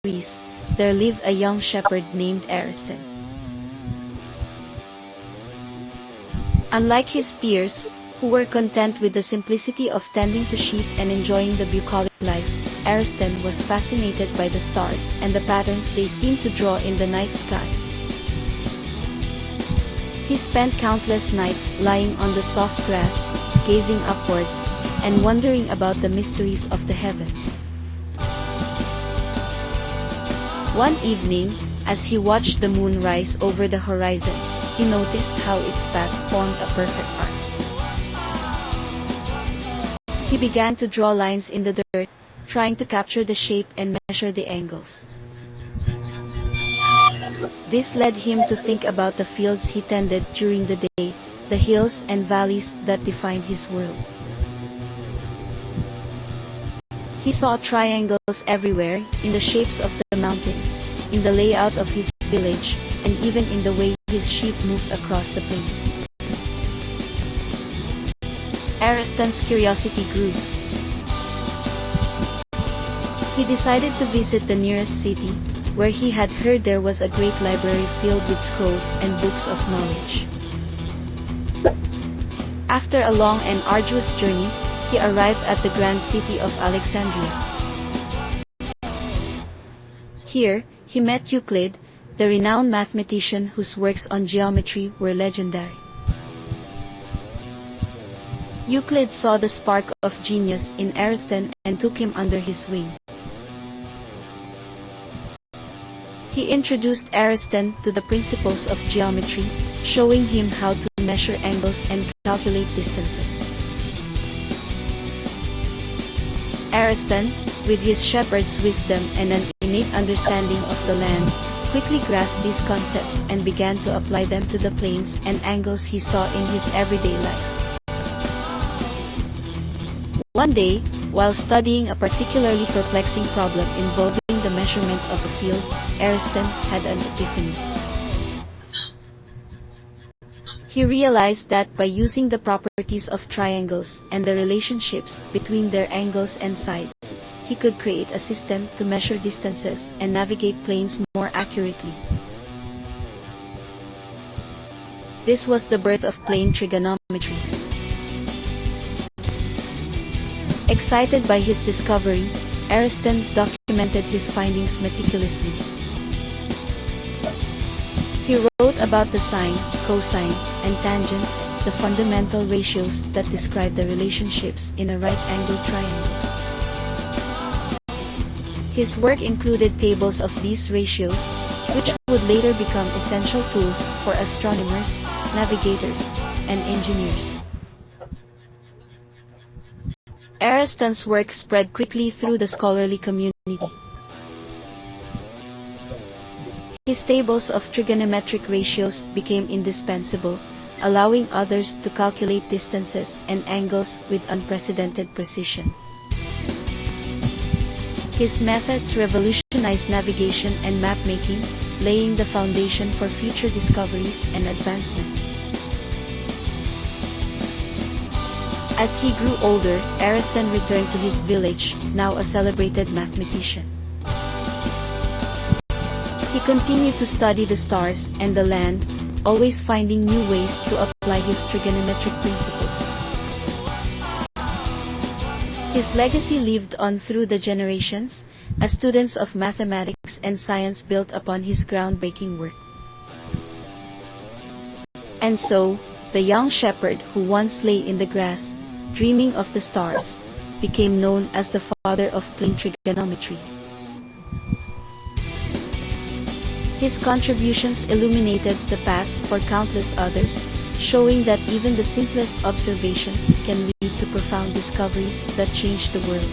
Greece, there lived a young shepherd named Ariston. Unlike his peers, who were content with the simplicity of tending to sheep and enjoying the bucolic life, Ariston was fascinated by the stars and the patterns they seemed to draw in the night sky. He spent countless nights lying on the soft grass, gazing upwards, and wondering about the mysteries of the heavens. One evening, as he watched the moon rise over the horizon, he noticed how its path formed a perfect arc. He began to draw lines in the dirt, trying to capture the shape and measure the angles. This led him to think about the fields he tended during the day, the hills and valleys that defined his world. He saw triangles everywhere, in the shapes of the mountains, in the layout of his village, and even in the way his sheep moved across the plains. Ariston's curiosity grew. He decided to visit the nearest city, where he had heard there was a great library filled with scrolls and books of knowledge. After a long and arduous journey, he arrived at the grand city of Alexandria. Here, he met Euclid, the renowned mathematician whose works on geometry were legendary. Euclid saw the spark of genius in Ariston and took him under his wing. He introduced Ariston to the principles of geometry, showing him how to measure angles and calculate distances. Ariston, with his shepherd's wisdom and an innate understanding of the land, quickly grasped these concepts and began to apply them to the planes and angles he saw in his everyday life. One day, while studying a particularly perplexing problem involving the measurement of a field, Ariston had an epiphany. He realized that by using the properties of triangles and the relationships between their angles and sides, he could create a system to measure distances and navigate planes more accurately. This was the birth of plane trigonometry. Excited by his discovery, Ariston documented his findings meticulously. He wrote about the sine, cosine, and tangent, the fundamental ratios that describe the relationships in a right-angled triangle. His work included tables of these ratios, which would later become essential tools for astronomers, navigators, and engineers. Ariston's work spread quickly through the scholarly community. His tables of trigonometric ratios became indispensable, allowing others to calculate distances and angles with unprecedented precision. His methods revolutionized navigation and map-making, laying the foundation for future discoveries and advancements. As he grew older, Ariston returned to his village, now a celebrated mathematician. He continued to study the stars and the land, always finding new ways to apply his trigonometric principles. His legacy lived on through the generations, as students of mathematics and science built upon his groundbreaking work. And so, the young shepherd who once lay in the grass, dreaming of the stars, became known as the father of plane trigonometry. His contributions illuminated the path for countless others, showing that even the simplest observations can lead to profound discoveries that change the world.